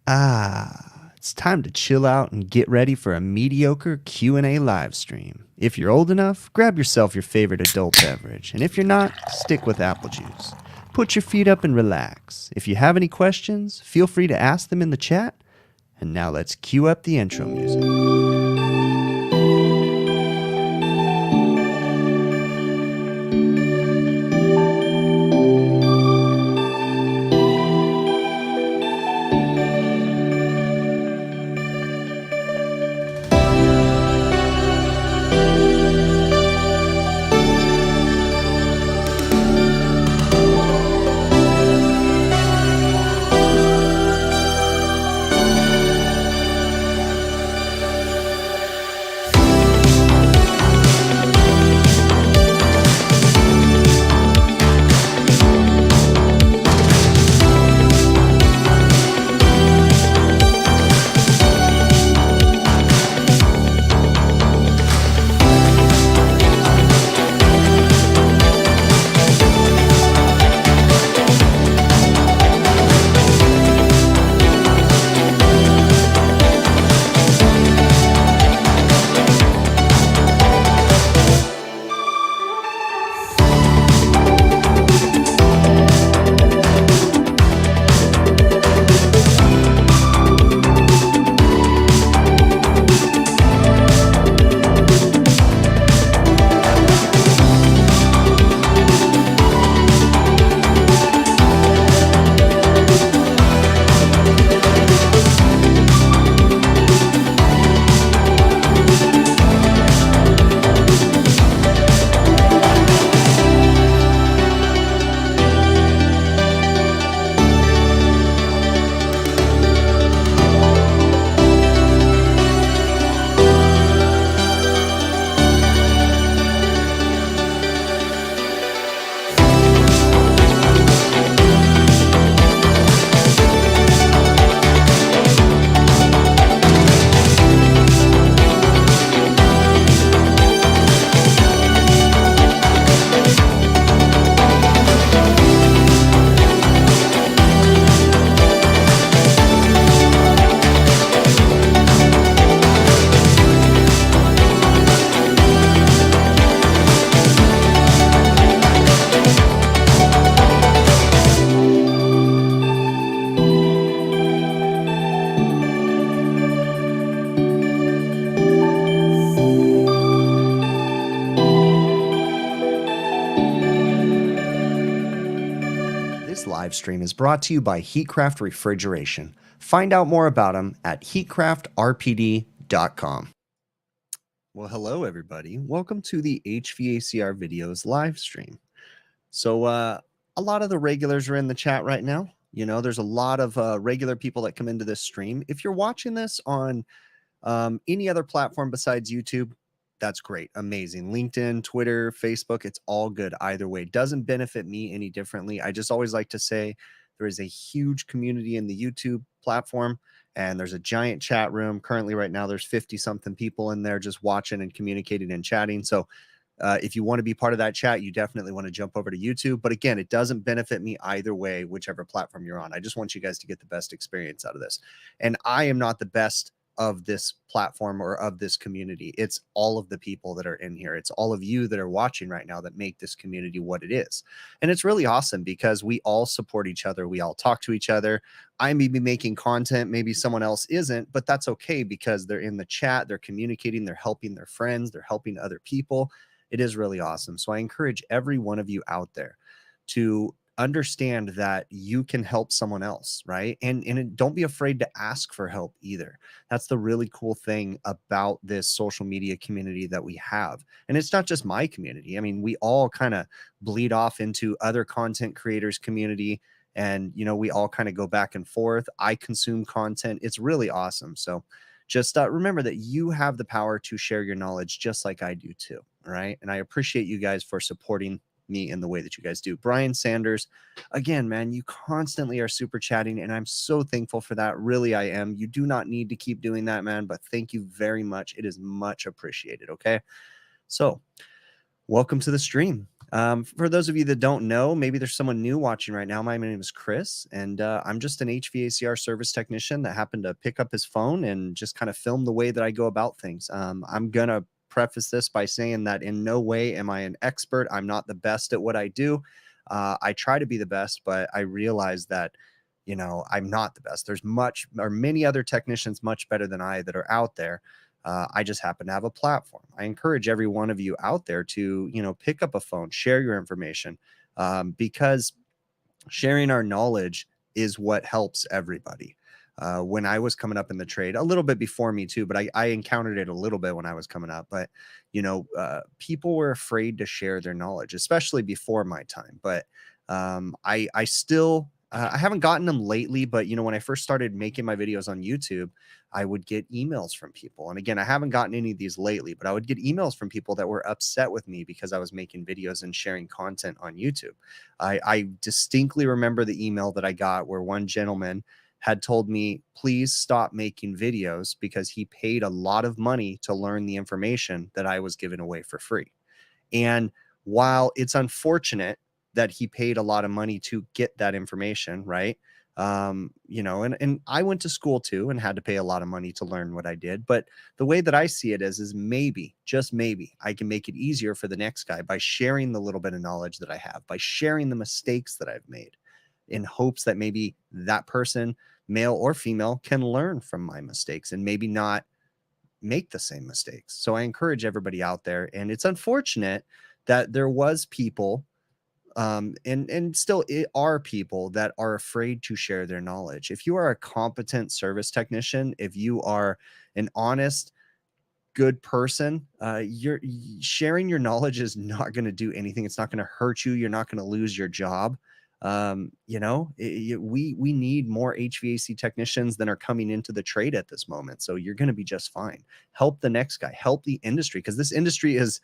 It's time to chill out and get ready for a mediocre Q&A live stream. If you're old enough, grab yourself your favorite adult beverage, and if you're not, stick with apple juice. Put your feet up and relax. If you have any questions, feel free to ask them in the chat. And now let's cue up the intro music. This live stream is brought to you by Heatcraft Refrigeration. Find out more about them at heatcraftrpd.com. Well, hello everybody. Welcome to the HVACR videos live stream. So a lot of the regulars are in the chat right now. You know, there's a lot of regular people that come into this stream. If you're watching this on any other platform besides YouTube, that's great. Amazing. LinkedIn, Twitter, Facebook, it's all good either way. It doesn't benefit me any differently. I just always like to say there is a huge community in the YouTube platform, and there's a giant chat room. Currently, right now, there's 50-something people in there just watching and communicating and chatting. So if you want to be part of that chat, you definitely want to jump over to YouTube. But again, it doesn't benefit me either way, whichever platform you're on. I just want you guys to get the best experience out of this. And I am not the best of this platform or of this community. It's all of the people that are in here. It's all of you that are watching right now that make this community what it is. And it's really awesome because we all support each other. We all talk to each other. I may be making content, maybe someone else isn't, but that's okay because they're in the chat, they're communicating, they're helping their friends, they're helping other people. It is really awesome. So I encourage every one of you out there to understand that you can help someone else, right? And don't be afraid to ask for help either. That's the really cool thing about this social media community that we have. And it's not just my community. I mean, we all kind of bleed off into other content creators community, and you know, we all kind of go back and forth. I consume content. It's really awesome. So just remember that you have the power to share your knowledge just like I do too. All right. And I appreciate you guys for supporting me in the way that you guys do. Brian Sanders, again, man, you constantly are super chatting, and I'm so thankful for that. Really, I am. You do not need to keep doing that, man, but thank you very much. It is much appreciated. Okay. So welcome to the stream. For those of you that don't know, maybe there's someone new watching right now. My name is Chris, and I'm just an HVACR service technician that happened to pick up his phone and just kind of film the way that I go about things. I'm going to preface this by saying that in no way am I an expert. I'm not the best at what I do. I try to be the best, but I realize that, I'm not the best. There's many other technicians much better than I that are out there. I just happen to have a platform. I encourage every one of you out there to, pick up a phone, share your information, because sharing our knowledge is what helps everybody. When I was coming up in the trade, a little bit before me too, but I encountered it a little bit when I was coming up. But people were afraid to share their knowledge, especially before my time. But I still I haven't gotten them lately. But when I first started making my videos on YouTube, I would get emails from people. And again, I haven't gotten any of these lately, but I would get emails from people that were upset with me because I was making videos and sharing content on YouTube. I distinctly remember the email that I got where one gentleman had told me, please stop making videos because he paid a lot of money to learn the information that I was giving away for free. And while it's unfortunate that he paid a lot of money to get that information, right? And I went to school too and had to pay a lot of money to learn what I did. But the way that I see it is maybe, just maybe, I can make it easier for the next guy by sharing the little bit of knowledge that I have, by sharing the mistakes that I've made, in hopes that maybe that person, male or female, can learn from my mistakes and maybe not make the same mistakes. So I encourage everybody out there. And it's unfortunate that there was people and still are people that are afraid to share their knowledge. If you are a competent service technician, if you are an honest, good person, you're sharing your knowledge is not going to do anything. It's not going to hurt you. You're not going to lose your job. We need more HVAC technicians than are coming into the trade at this moment. So you're going to be just fine. Help the next guy, help the industry, because this industry is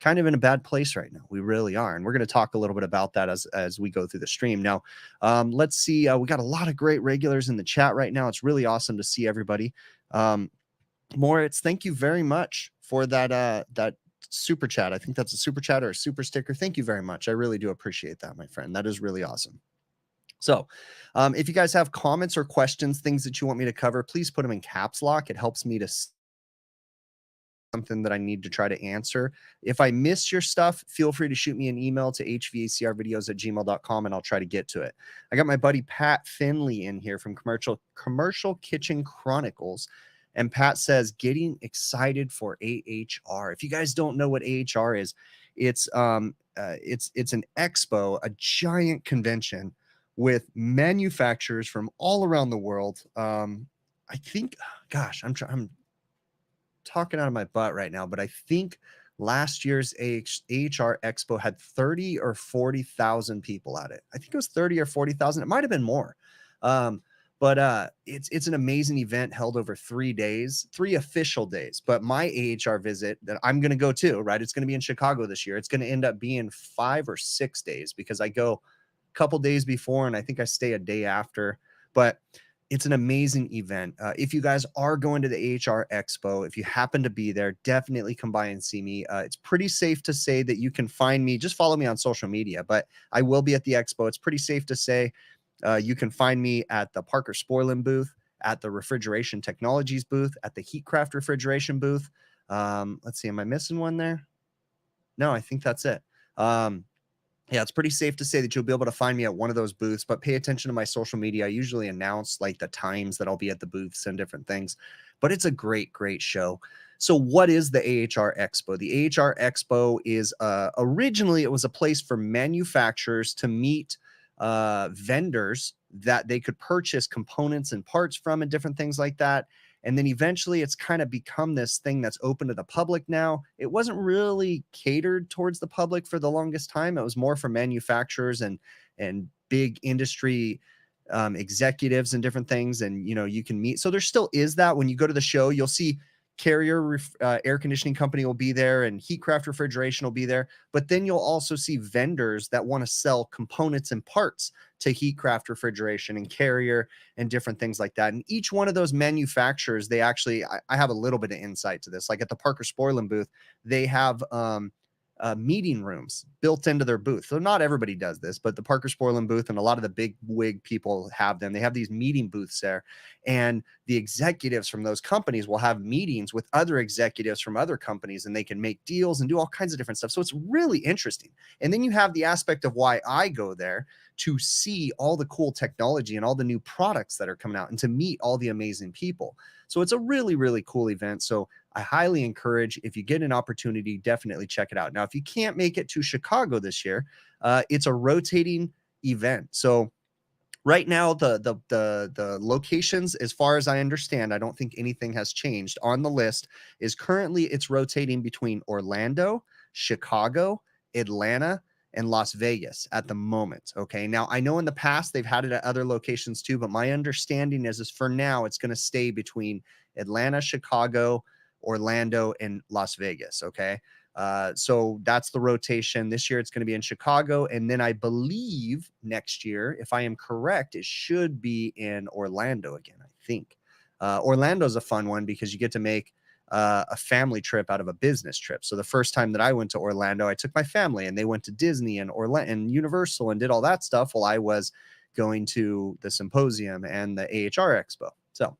kind of in a bad place right now. We really are. And we're going to talk a little bit about that as we go through the stream. Now, let's see. We got a lot of great regulars in the chat right now. It's really awesome to see everybody. Moritz, thank you very much for that super chat. I think that's a super chat or a super sticker. Thank you very much. I really do appreciate that, my friend. That is really awesome. So if you guys have comments or questions, things that you want me to cover, please put them in caps lock. It helps me to something that I need to try to answer. If I miss your stuff, feel free to shoot me an email to hvacrvideos@gmail.com and I'll try to get to it. I got my buddy Pat Finley in here from Commercial Kitchen Chronicles. And Pat says, getting excited for AHR. If you guys don't know what AHR is, it's an expo, a giant convention with manufacturers from all around the world. I think, gosh, I'm talking out of my butt right now, but I think last year's AHR Expo had 30 or 40,000 people at it. I think it was 30 or 40,000. It might have been more. But it's an amazing event held over 3 days, 3 official days. But my AHR visit that I'm going to go to, right? It's going to be in Chicago this year. It's going to end up being 5 or 6 days because I go a couple days before and I think I stay a day after. But it's an amazing event. If you guys are going to the AHR Expo, if you happen to be there, definitely come by and see me. It's pretty safe to say that you can find me. Just follow me on social media, but I will be at the Expo. It's pretty safe to say you can find me at the Parker Sporlin booth, at the Refrigeration Technologies booth, at the Heatcraft Refrigeration booth. Let's see, am I missing one there? No, I think that's it. Yeah, it's pretty safe to say that you'll be able to find me at one of those booths, but pay attention to my social media. I usually announce like the times that I'll be at the booths and different things, but it's a great, great show. So what is the AHR Expo? The AHR Expo is originally it was a place for manufacturers to meet vendors that they could purchase components and parts from and different things like that. And then eventually it's kind of become this thing that's open to the public now. It wasn't really catered towards the public for the longest time. It was more for manufacturers and big industry executives and different things. And, you can meet. So there still is that. When you go to the show, you'll see Carrier air conditioning company will be there and Heatcraft Refrigeration will be there. But then you'll also see vendors that want to sell components and parts to Heatcraft Refrigeration and Carrier and different things like that. And each one of those manufacturers, they actually, I have a little bit of insight to this. Like at the Parker Sporlin booth, they have meeting rooms built into their booth. So not everybody does this, but the Parker Sporland booth and a lot of the big wig people have them. They have these meeting booths there, and the executives from those companies will have meetings with other executives from other companies, and they can make deals and do all kinds of different stuff. So it's really interesting. And then you have the aspect of why I go there, to see all the cool technology and all the new products that are coming out and to meet all the amazing people. So it's a really, really cool event. So I highly encourage, if you get an opportunity, definitely check it out. Now, if you can't make it to Chicago this year, it's a rotating event. So right now, the locations, as far as I understand, I don't think anything has changed on the list, is currently it's rotating between Orlando, Chicago, Atlanta, and Las Vegas at the moment. Okay. Now, I know in the past they've had it at other locations too, but my understanding is for now, it's going to stay between Atlanta, Chicago, Orlando, and Las Vegas. Okay. So that's the rotation. This year it's going to be in Chicago. And then I believe next year, if I am correct, it should be in Orlando again, I think. Orlando's a fun one because you get to make a family trip out of a business trip. So the first time that I went to Orlando, I took my family and they went to Disney and Orlando and Universal and did all that stuff while I was going to the symposium and the AHR Expo. So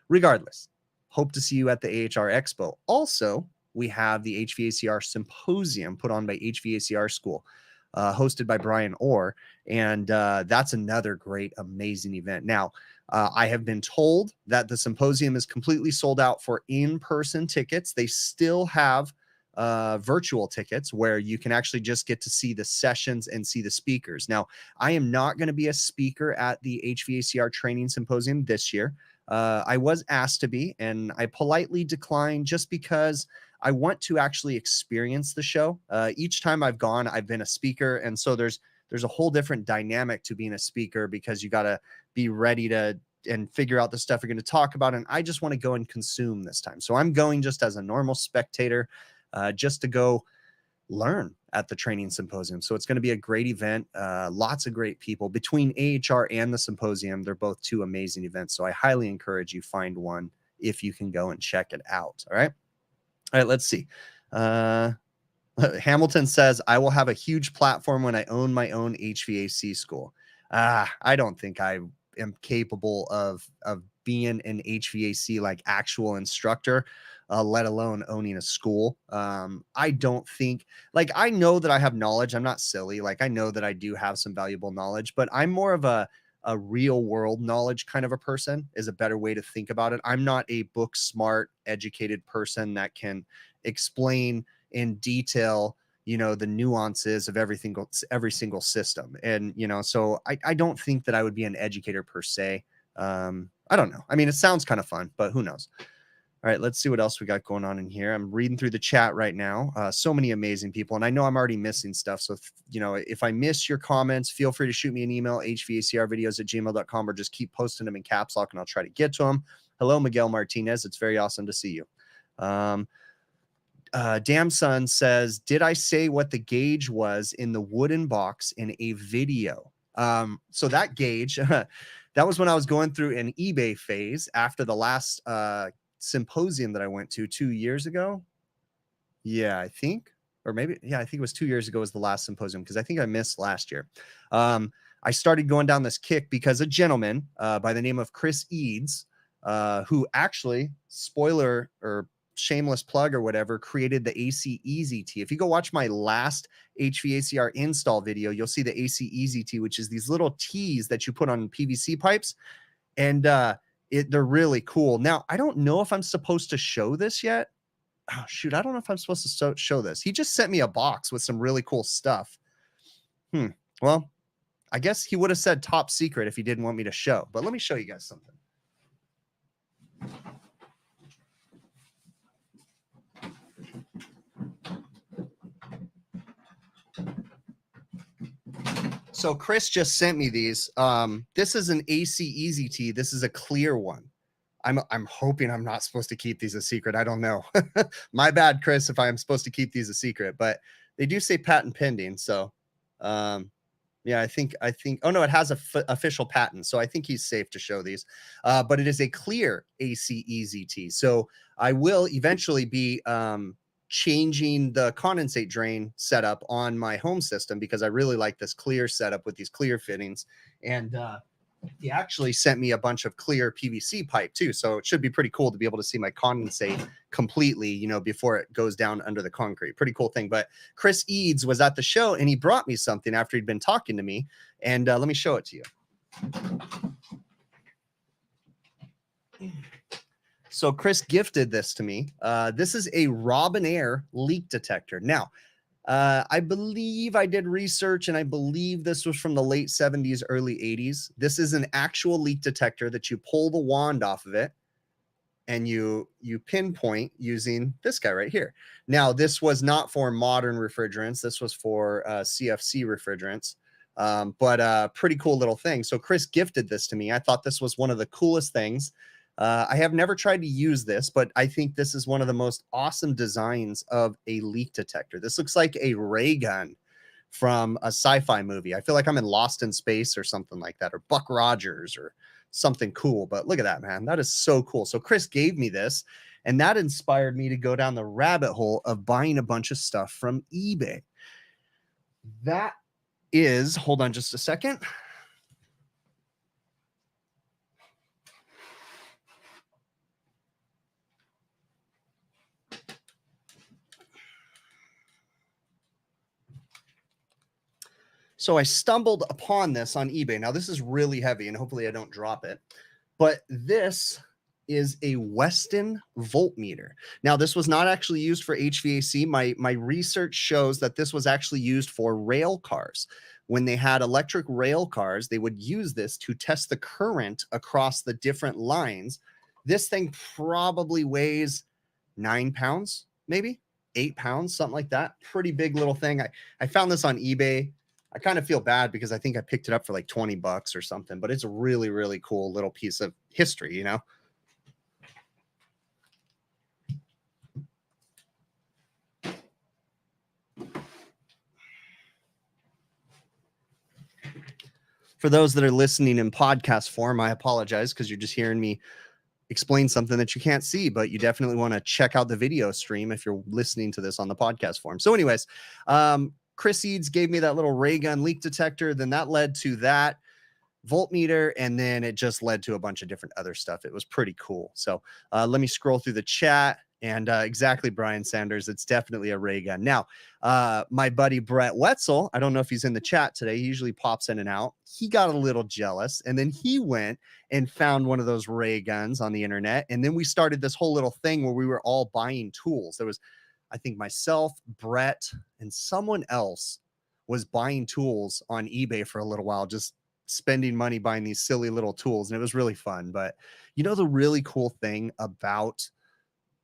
regardless, hope to see you at the AHR Expo. Also, we have the HVACR Symposium put on by HVACR School, hosted by Brian Orr. And that's another great, amazing event. Now, I have been told that the symposium is completely sold out for in-person tickets. They still have virtual tickets where you can actually just get to see the sessions and see the speakers. Now, I am not going to be a speaker at the HVACR Training Symposium this year. I was asked to be, and I politely declined just because I want to actually experience the show. Each time I've gone, I've been a speaker. And so there's a whole different dynamic to being a speaker because you got to be ready to and figure out the stuff you're going to talk about. And I just want to go and consume this time. So I'm going just as a normal spectator, just to go learn at the training symposium. So it's going to be a great event. Lots of great people between AHR and the symposium. They're both two amazing events. So I highly encourage you find one if you can go and check it out. All right. All right, let's see. Hamilton says, I will have a huge platform when I own my own HVAC school. I don't think I am capable of being an HVAC like actual instructor, let alone owning a school. I don't think, like, I know that I have knowledge. I'm not silly. Like, I know that I do have some valuable knowledge, but I'm more of a real world knowledge kind of a person is a better way to think about it. I'm not a book smart, educated person that can explain in detail, the nuances of every single system. And, so I don't think that I would be an educator per se. I don't know. I mean, it sounds kind of fun, but who knows? All right, let's see what else we got going on in here. I'm reading through the chat right now. So many amazing people. And I know I'm already missing stuff. So, if I miss your comments, feel free to shoot me an email, hvacrvideos@gmail.com, or just keep posting them in caps lock and I'll try to get to them. Hello, Miguel Martinez. It's very awesome to see you. Damn Son says, did I say what the gauge was in the wooden box in a video? So that gauge, that was when I was going through an eBay phase after the last symposium that I went to 2 years ago. Yeah, I think, or maybe, yeah, I think it was 2 years ago was the last symposium because I think I missed last year. I started going down this kick because a gentleman by the name of Chris Eads, who actually, spoiler or shameless plug or whatever, created the AC Easy T. If you go watch my last HVACR install video, you'll see the AC Easy T, which is these little T's that you put on PVC pipes. And they're really cool. Now, I don't know if I'm supposed to show this yet. Oh, shoot. I don't know if I'm supposed to show this. He just sent me a box with some really cool stuff. Well, I guess he would have said top secret if he didn't want me to show. But let me show you guys something. So Chris just sent me these. This is an AC Easy T. This is a clear one. I'm hoping I'm not supposed to keep these a secret. I don't know. My bad, Chris, if I'm supposed to keep these a secret, but they do say patent pending. So, yeah, I think, oh no, it has a official patent. So I think he's safe to show these, but it is a clear AC Easy T. So I will eventually be, changing the condensate drain setup on my home system because I really like this clear setup with these clear fittings. And he actually sent me a bunch of clear PVC pipe too. So it should be pretty cool to be able to see my condensate completely, you know, before it goes down under the concrete. Pretty cool thing. But Chris Eads was at the show and he brought me something after he'd been talking to me. And let me show it to you. So Chris gifted this to me. This is a Robinair leak detector. Now, I believe I did research and I believe this was from the late 70s, early 80s. This is an actual leak detector that you pull the wand off of it and you pinpoint using this guy right here. Now, this was not for modern refrigerants. This was for CFC refrigerants. But pretty cool little thing. So Chris gifted this to me. I thought this was one of the coolest things. I have never tried to use this, but I think this is one of the most awesome designs of a leak detector. This looks like a ray gun from a sci-fi movie. I feel like I'm in Lost in Space or something like that, or Buck Rogers or something cool. But look at that, man. That is so cool. So Chris gave me this, and that inspired me to go down the rabbit hole of buying a bunch of stuff from eBay. That is, hold on just a second. So I stumbled upon this on eBay. Now this is really heavy and hopefully I don't drop it, but this is a Weston voltmeter. Now this was not actually used for HVAC. My research shows that this was actually used for rail cars. When they had electric rail cars, they would use this to test the current across the different lines. This thing probably weighs 9 pounds, maybe 8 pounds, something like that. Pretty big little thing. I found this on eBay. I kind of feel bad because I think I picked it up for like 20 bucks or something, but it's a really, really cool little piece of history, you know? For those that are listening in podcast form, I apologize because you're just hearing me explain something that you can't see, but you definitely want to check out the video stream if you're listening to this on the podcast form. So anyways, Chris Eads gave me that little ray gun leak detector. Then that led to that voltmeter, and then it just led to a bunch of different other stuff. It was pretty cool. So let me scroll through the chat. And exactly, Brian Sanders, it's definitely a ray gun. Now, my buddy Brett Wetzel, I don't know if he's in the chat today. He usually pops in and out. He got a little jealous, and then he went and found one of those ray guns on the internet. And then we started this whole little thing where we were all buying tools. There was, I think, myself, Brett, and someone else was buying tools on eBay for a little while, just spending money buying these silly little tools. And it was really fun. But you know, the really cool thing about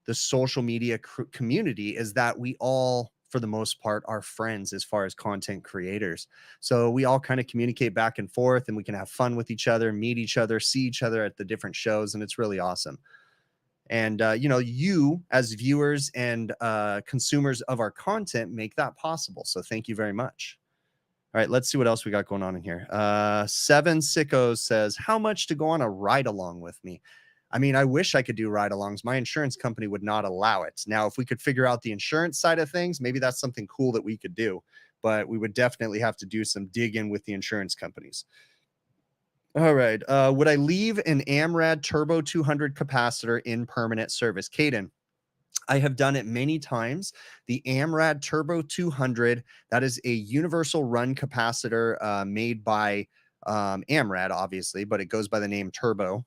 the social media community is that we all, for the most part, are friends as far as content creators. So we all kind of communicate back and forth, and we can have fun with each other, meet each other, see each other at the different shows. And it's really awesome. And, you know, you as viewers and consumers of our content make that possible. So thank you very much. All right, let's see what else we got going on in here. Seven Sickos says, how much to go on a ride along with me? I mean, I wish I could do ride-alongs. My insurance company would not allow it. Now, if we could figure out the insurance side of things, maybe that's something cool that we could do. But we would definitely have to do some digging with the insurance companies. All right. Would I leave an AMRAD Turbo 200 capacitor in permanent service? Caden, I have done it many times. The AMRAD Turbo 200, that is a universal run capacitor made by AMRAD, obviously, but it goes by the name Turbo.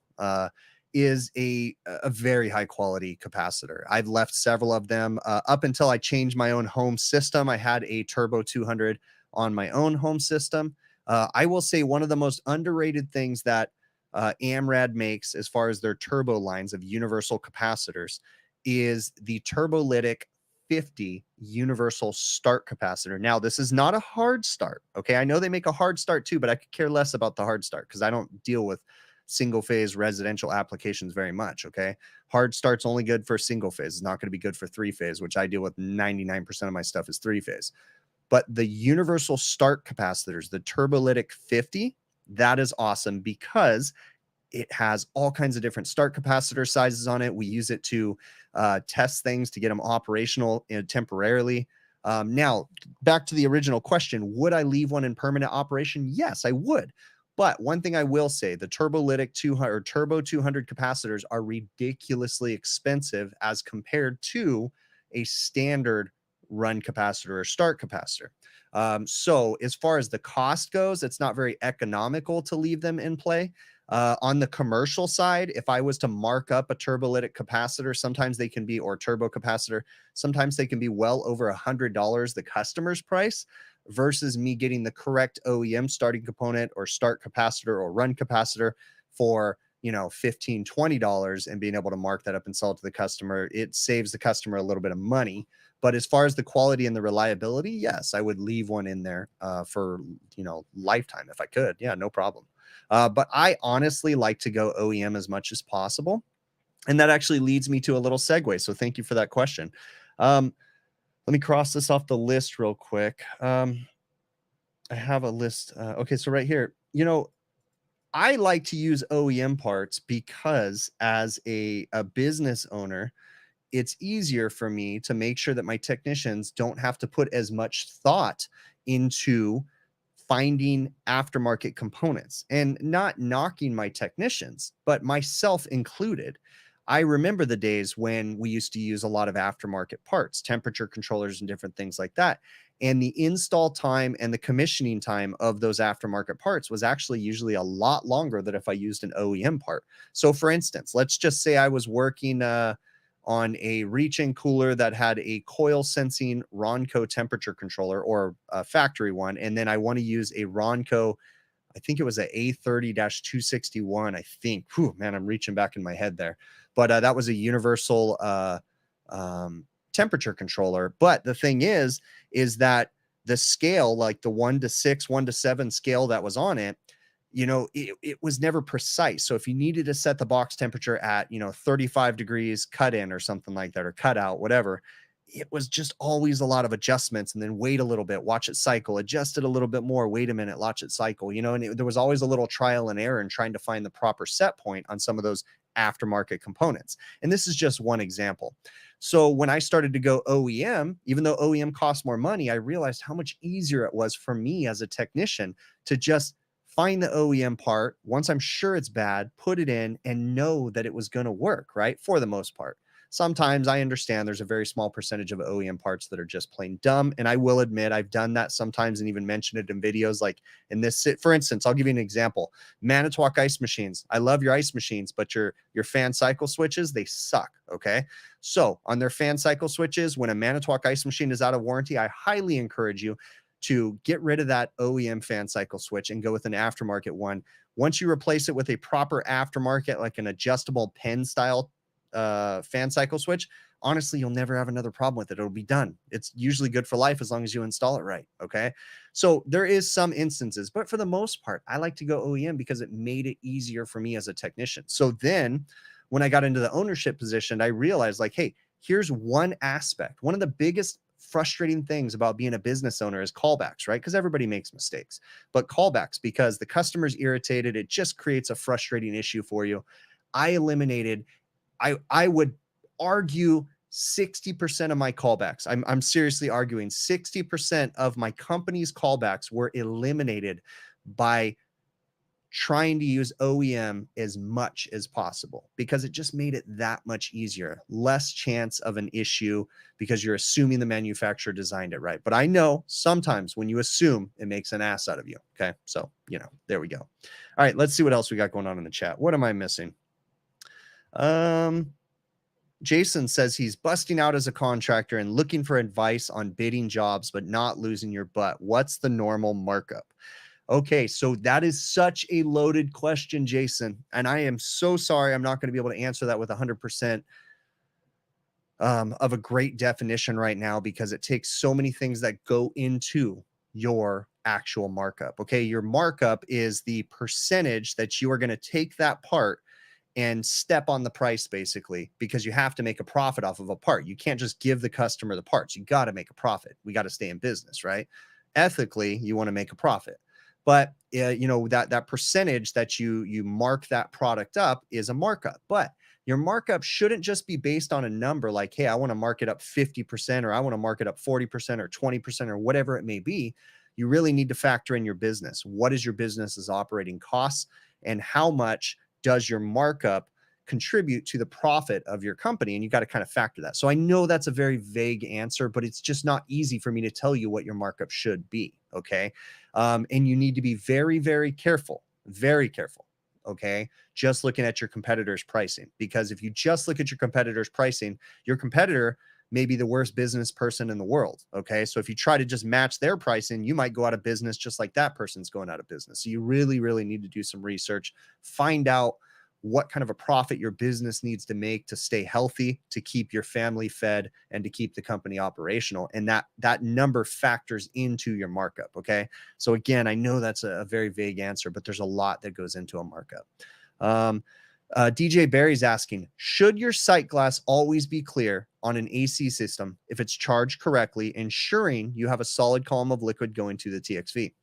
Is a very high quality capacitor. I've left several of them up until I changed my own home system. I had a Turbo 200 on my own home system. I will say one of the most underrated things that AMRAD makes as far as their turbo lines of universal capacitors is the Turbolytic 50 universal start capacitor. Now, this is not a hard start. Okay. I know they make a hard start too, but I could care less about the hard start because I don't deal with single phase residential applications very much. Okay. Hard start's only good for single phase. It's not going to be good for three phase, which I deal with 99% of my stuff is three phase. But the universal start capacitors, the Turbolytic 50, that is awesome because It has all kinds of different start capacitor sizes on it. We use it to test things to get them operational temporarily. Now, back to the original question, would I leave one in permanent operation? Yes, I would. But one thing I will say, the turbolytic 200 or turbo 200 capacitors are ridiculously expensive as compared to a standard run capacitor or start capacitor. So as far as the cost goes, it's not very economical to leave them in play. On the commercial side, if I was to mark up a turbolytic capacitor, sometimes they can be, or turbo capacitor, sometimes they can be well over $100 the customer's price versus me getting the correct OEM starting component or start capacitor or run capacitor for, you know, $15, $20 and being able to mark that up and sell it to the customer. It saves the customer a little bit of money. But as far as the quality and the reliability, yes, I would leave one in there for, you know, lifetime if I could. Yeah, no problem. But I honestly like to go OEM as much as possible. And that actually leads me to a little segue. So thank you for that question. Let me cross this off the list real quick. I have a list. Okay, so right here, you know, I like to use OEM parts because as a business owner, it's easier for me to make sure that my technicians don't have to put as much thought into finding aftermarket components, and not knocking my technicians, but myself included. I remember the days when we used to use a lot of aftermarket parts, temperature controllers and different things like that. And the install time and the commissioning time of those aftermarket parts was actually usually a lot longer than if I used an OEM part. So for instance, let's just say I was working on a reach-in cooler that had a coil sensing Ronco temperature controller, or a factory one. And then I want to use a Ronco, I think it was a A30-261, I think. Whew, man, I'm reaching back in my head there. But that was a universal temperature controller. But the thing is that the scale, like the 1 to 6, 1 to 7 scale that was on it, you know, it was never precise. So if you needed to set the box temperature at, you know, 35 degrees cut in or something like that, or cut out, whatever, it was just always a lot of adjustments, and then wait a little bit, watch it cycle, adjust it a little bit more, wait a minute, watch it cycle, you know, and there was always a little trial and error in trying to find the proper set point on some of those aftermarket components. And this is just one example. So when I started to go OEM, even though OEM costs more money, I realized how much easier it was for me as a technician to just find the OEM part once I'm sure it's bad, put it in, and know that it was going to work, right? For the most part. Sometimes I understand there's a very small percentage of OEM parts that are just plain dumb. And I will admit I've done that sometimes and even mentioned it in videos like in this. For instance, I'll give you an example. Manitowoc ice machines. I love your ice machines, but your fan cycle switches, they suck, okay? So on their fan cycle switches, when a Manitowoc ice machine is out of warranty, I highly encourage you to get rid of that OEM fan cycle switch and go with an aftermarket one. Once you replace it with a proper aftermarket, like an adjustable pen style fan cycle switch, honestly, you'll never have another problem with it. It'll be done. It's usually good for life as long as you install it right. Okay. So there is some instances, but for the most part, I like to go OEM because it made it easier for me as a technician. So then when I got into the ownership position, I realized, like, hey, here's one aspect. One of the biggest frustrating things about being a business owner is callbacks, right? Because everybody makes mistakes, but callbacks, because the customer's irritated, it just creates a frustrating issue for you. I eliminated, I would argue 60% of my callbacks. I'm seriously arguing 60% of my company's callbacks were eliminated by trying to use OEM as much as possible, because it just made it that much easier. Less chance of an issue because you're assuming the manufacturer designed it right. But I know sometimes when you assume, it makes an ass out of you. Okay. So, you know, there we go. All right. Let's see what else we got going on in the chat. What am I missing? Jason says he's busting out as a contractor and looking for advice on bidding jobs, but not losing your butt. What's the normal markup? Okay, so that is such a loaded question, Jason. And I am so sorry I'm not going to be able to answer that with 100% of a great definition right now, because it takes so many things that go into your actual markup. Okay, your markup is the percentage that you are going to take that part and step on the price, basically, because you have to make a profit off of a part. You can't just give the customer the parts. You got to make a profit. We got to stay in business, right? Ethically, you want to make a profit. But you know, that percentage that you mark that product up is a markup. But your markup shouldn't just be based on a number like, hey, I want to mark it up 50%, or I want to mark it up 40% or 20% or whatever it may be. You really need to factor in your business. What is your business's operating costs, and how much does your markup contribute to the profit of your company? And you got to kind of factor that. So I know that's a very vague answer, but it's just not easy for me to tell you what your markup should be. Okay. And you need to be very, very careful, very careful. Okay. Just looking at your competitor's pricing, because if you just look at your competitor's pricing, your competitor may be the worst business person in the world. Okay. So if you try to just match their pricing, you might go out of business just like that person's going out of business. So you really, really need to do some research, find out what kind of a profit your business needs to make to stay healthy, to keep your family fed, and to keep the company operational. And that number factors into your markup. Okay. So again, I know that's a very vague answer, but there's a lot that goes into a markup. DJ Barry's asking, should your sight glass always be clear on an AC system if it's charged correctly, ensuring you have a solid column of liquid going to the TXV?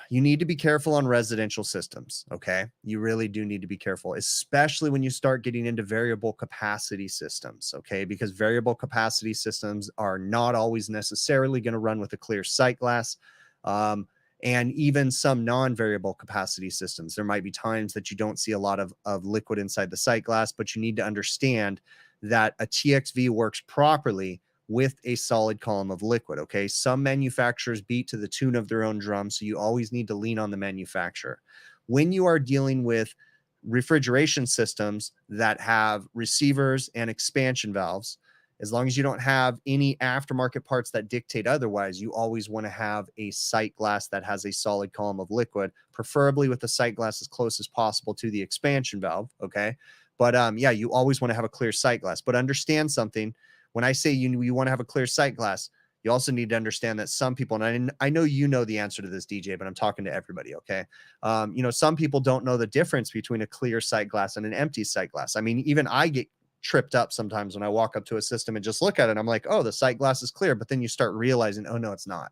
You need to be careful on residential systems. Okay. You really do need to be careful, especially when you start getting into variable capacity systems. Okay. Because variable capacity systems are not always necessarily going to run with a clear sight glass. And even some non-variable capacity systems, there might be times that you don't see a lot of liquid inside the sight glass, but you need to understand that a TXV works properly with a solid column of liquid. Okay. Some manufacturers beat to the tune of their own drum, so you always need to lean on the manufacturer. When you are dealing with refrigeration systems that have receivers and expansion valves, as long as you don't have any aftermarket parts that dictate otherwise, you always want to have a sight glass that has a solid column of liquid, preferably with the sight glass as close as possible to the expansion valve. Okay. But yeah, you always want to have a clear sight glass. But understand something. When I say you want to have a clear sight glass, you also need to understand that some people, and I know you know the answer to this, DJ, but I'm talking to everybody, okay? You know, some people don't know the difference between a clear sight glass and an empty sight glass. I mean, even I get tripped up sometimes when I walk up to a system and just look at it. I'm like, oh, the sight glass is clear. But then you start realizing, oh, no, it's not.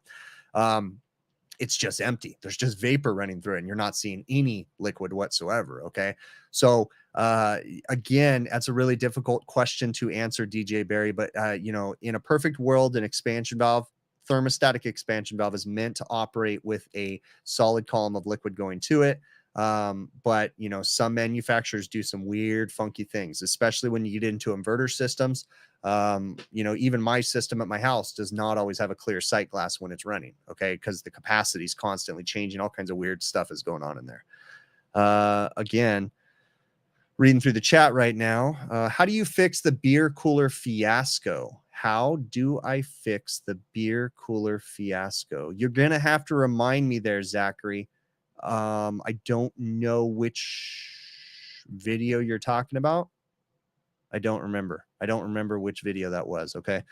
It's just empty. There's just vapor running through it, and you're not seeing any liquid whatsoever. Okay. So, again, that's a really difficult question to answer, DJ Barry, but, you know, in a perfect world, an expansion valve, thermostatic expansion valve is meant to operate with a solid column of liquid going to it. But you know, some manufacturers do some weird, funky things, especially when you get into inverter systems. You know, even my system at my house does not always have a clear sight glass when it's running. Okay. Because the capacity is constantly changing. All kinds of weird stuff is going on in there. Again, reading through the chat right now. How do you fix the beer cooler fiasco? How do I fix the beer cooler fiasco? You're going to have to remind me there, Zachary. I don't know which video you're talking about. I don't remember. I don't remember which video that was. Okay.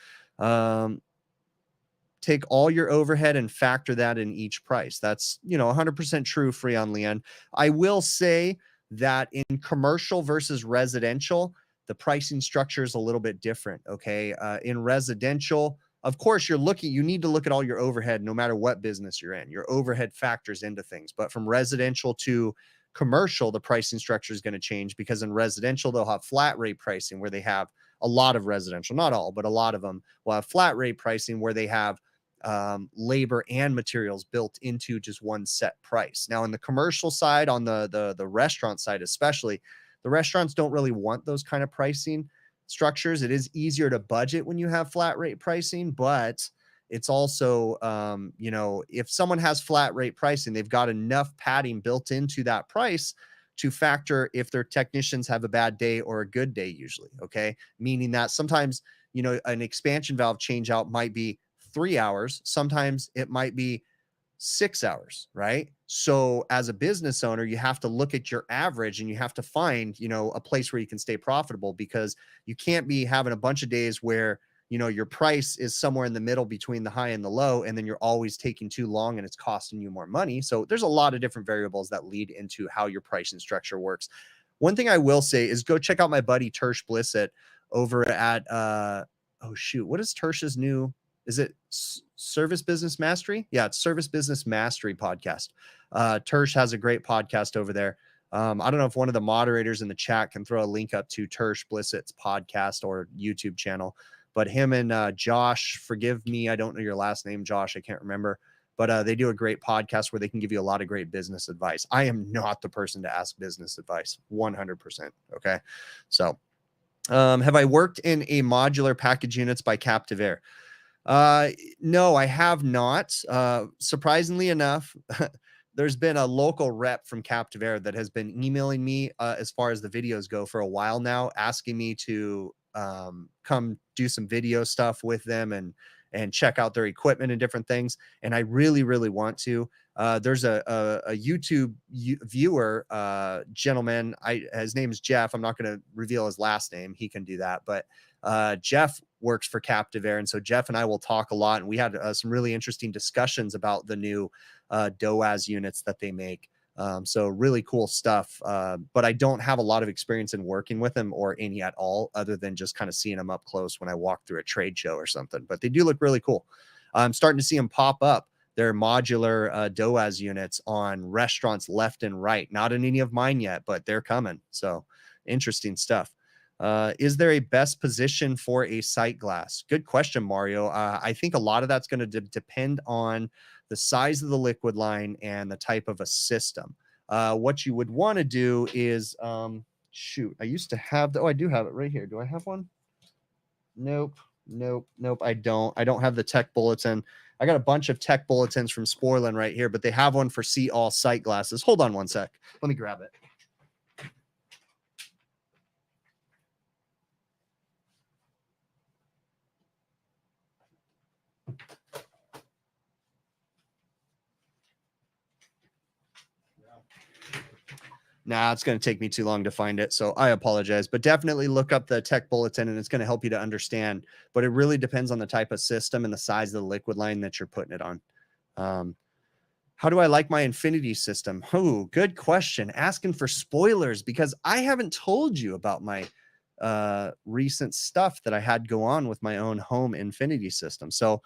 Take all your overhead and factor that in each price. That's, you know, 100% true, Freon Leon. I will say that in commercial versus residential, the pricing structure is a little bit different. Okay. In residential, of course, you need to look at all your overhead no matter what business you're in. Your overhead factors into things. But from residential to commercial, the pricing structure is going to change, because in residential, they'll have flat rate pricing where they have a lot of residential, not all, but a lot of them will have flat rate pricing where they have labor and materials built into just one set price. Now, in the commercial side, on the restaurant side especially, the restaurants don't really want those kind of pricing structures. It is easier to budget when you have flat rate pricing, but it's also, you know, if someone has flat rate pricing, they've got enough padding built into that price to factor if their technicians have a bad day or a good day usually. Okay. Meaning that sometimes, you know, an expansion valve change out might be 3 hours. Sometimes it might be 6 hours, right? So as a business owner, you have to look at your average and you have to find, you know, a place where you can stay profitable, because you can't be having a bunch of days where, you know, your price is somewhere in the middle between the high and the low, and then you're always taking too long and it's costing you more money. So there's a lot of different variables that lead into how your pricing structure works. One thing I will say is go check out my buddy Tersh Blissett over at, oh shoot, what is Tersh's new? is it Service Business Mastery? Yeah, it's Service Business Mastery podcast. Tersh has a great podcast over there. I don't know if one of the moderators in the chat can throw a link up to Tersh Blissett's podcast or YouTube channel, but him and Josh, forgive me, I don't know your last name, Josh, I can't remember, but they do a great podcast where they can give you a lot of great business advice. I am not the person to ask business advice, 100%. Okay. So, have I worked in a modular package units by Captive Air? No, I have not. Surprisingly enough, there's been a local rep from Captive Air that has been emailing me as far as the videos go for a while now, asking me to come do some video stuff with them and check out their equipment and different things. And I really, really want to. There's a YouTube viewer, gentleman. His name is Jeff. I'm not going to reveal his last name. He can do that. But Jeff works for Captive Air. And so Jeff and I will talk a lot. And we had some really interesting discussions about the new DOAS units that they make. So really cool stuff. But I don't have a lot of experience in working with them or any at all, other than just kind of seeing them up close when I walk through a trade show or something. But they do look really cool. I'm starting to see them pop up. They're modular DOAS units on restaurants left and right. Not in any of mine yet, but they're coming. So interesting stuff. Is there a best position for a sight glass? Good question, Mario. I think a lot of that's going to depend on the size of the liquid line and the type of a system. What you would want to do is, shoot, I used to have, I do have it right here. Do I have one? Nope. I don't have the tech bulletin. I got a bunch of tech bulletins from Sporlan right here, but they have one for see all sight glasses. Hold on one sec. Let me grab it. Nah, it's going to take me too long to find it, so I apologize. But definitely look up the tech bulletin, and it's going to help you to understand. But it really depends on the type of system and the size of the liquid line that you're putting it on. How do I like my Infinity system? Oh, good question. Asking for spoilers because I haven't told you about my recent stuff that I had go on with my own home Infinity system. So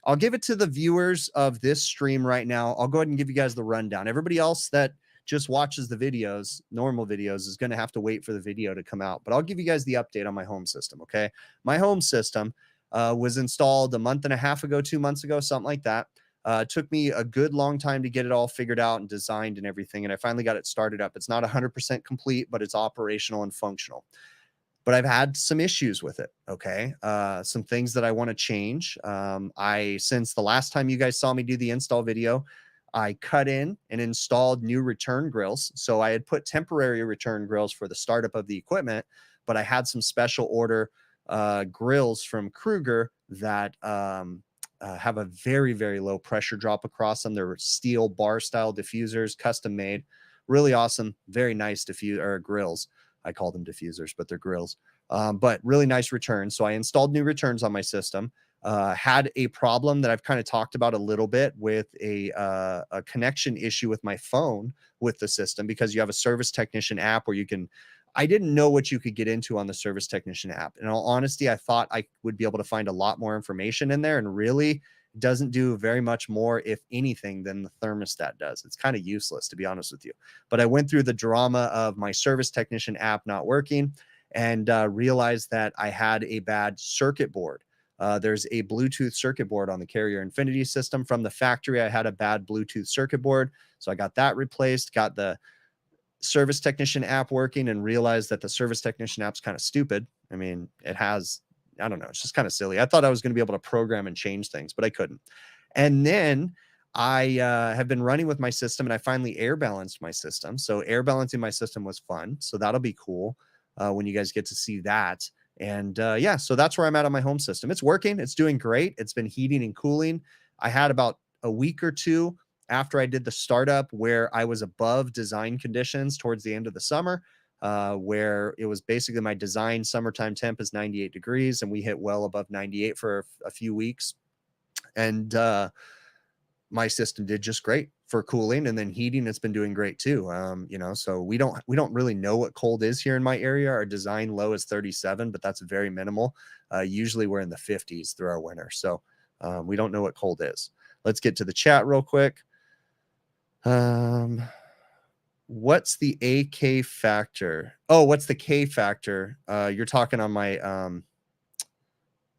I'll give it to the viewers of this stream right now. I'll go ahead and give you guys the rundown. Everybody else that just watches the videos, normal videos, is going to have to wait for the video to come out. But I'll give you guys the update on my home system, okay? My home system was installed a month and a half ago, 2 months ago, something like that. It took me a good long time to get it all figured out and designed and everything, and I finally got it started up. It's not 100% complete, but it's operational and functional. But I've had some issues with it, okay? Some things that I want to change. Since the last time you guys saw me do the install video, I cut in and installed new return grills. So I had put temporary return grills for the startup of the equipment, but I had some special order grills from Kruger that have a very, very low pressure drop across them. They're steel bar style diffusers, custom made, really awesome, very nice grills. I call them diffusers, but they're grills. But really nice returns. So I installed new returns on my system. Had a problem that I've kind of talked about a little bit with a connection issue with my phone with the system, because you have a service technician app where you can, I didn't know what you could get into on the service technician app. In all honesty, I thought I would be able to find a lot more information in there, and really doesn't do very much more, if anything, than the thermostat does. It's kind of useless, to be honest with you. But I went through the drama of my service technician app not working and realized that I had a bad circuit board. There's a Bluetooth circuit board on the Carrier Infinity system. From the factory, I had a bad Bluetooth circuit board. So I got that replaced, got the service technician app working, and realized that the service technician app's kind of stupid. I mean, it has, I don't know, it's just kind of silly. I thought I was going to be able to program and change things, but I couldn't. And then I have been running with my system, and I finally air balanced my system. So air balancing my system was fun. So that'll be cool when you guys get to see that. And yeah, so that's where I'm at on my home system. It's working. It's doing great. It's been heating and cooling. I had about a week or two after I did the startup where I was above design conditions towards the end of the summer, where it was basically my design summertime temp is 98 degrees, and we hit well above 98 for a few weeks. And my system did just great for cooling, and then heating, it's been doing great too. You know, so we don't really know what cold is here in my area. Our design low is 37, but that's very minimal. Usually we're in the 50s through our winter. So We don't know what cold is. Let's get to the chat real quick. What's the AK factor? Oh, what's the K factor? You're talking on my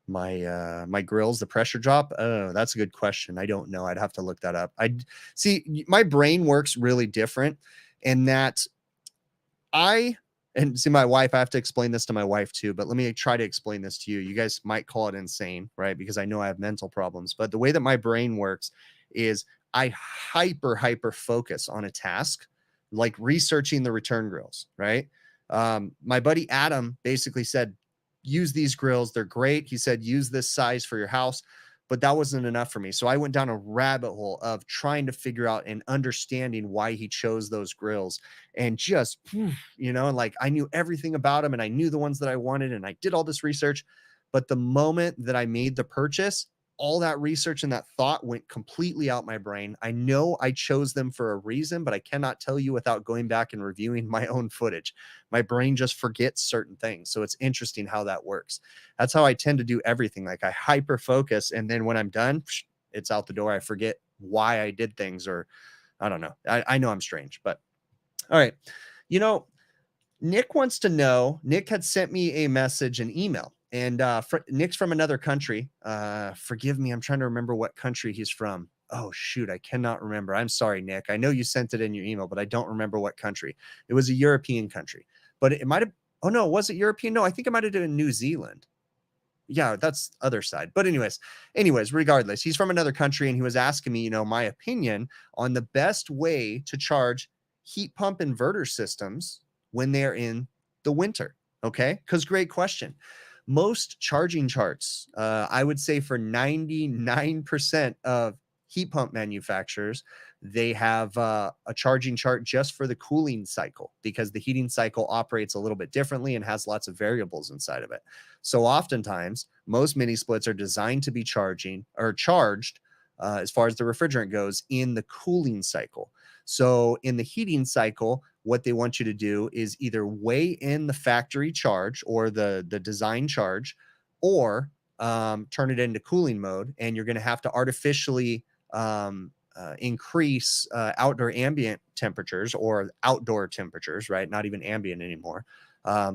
my grills, the pressure drop. Oh, that's a good question. I don't know. I'd have to look that up. I see my brain works really different, and that and see my wife, I have to explain this to my wife too, but let me try to explain this to you. You guys might call it insane, right? Because I know I have mental problems, but the way that my brain works is I hyper focus on a task, like researching the return grills, right? My buddy Adam basically said, use these grills. They're great. He said, use this size for your house. But that wasn't enough for me. So I went down a rabbit hole of trying to figure out and understanding why he chose those grills, and just, and like I knew everything about them and I knew the ones that I wanted and I did all this research. But the moment that I made the purchase, all that research and that thought went completely out my brain. I know I chose them for a reason, but I cannot tell you without going back and reviewing my own footage. My brain just forgets certain things. So it's interesting how that works. That's how I tend to do everything. Like I hyper focus, and then when I'm done, it's out the door. I forget why I did things, or I don't know. I know I'm strange, but all right. Nick wants to know, Nick had sent me a message, an email, and Nick's from another country. Forgive me. I'm trying to remember what country he's from. Oh, shoot. I cannot remember. I'm sorry, Nick. I know you sent it in your email, but I don't remember what country. It was a European country, but it might have, oh no, was it European? No, I think it might have been New Zealand. Yeah, that's other side. But anyways, regardless, he's from another country, and he was asking me, my opinion on the best way to charge heat pump inverter systems when they're in the winter. Okay. Because great question. Most charging charts, I would say for 99% of heat pump manufacturers, they have a charging chart just for the cooling cycle, because the heating cycle operates a little bit differently and has lots of variables inside of it. So oftentimes, most mini splits are designed to be charged as far as the refrigerant goes in the cooling cycle. So in the heating cycle, what they want you to do is either weigh in the factory charge or the design charge, or turn it into cooling mode. And you're going to have to artificially increase outdoor ambient temperatures, or outdoor temperatures, right? Not even ambient anymore.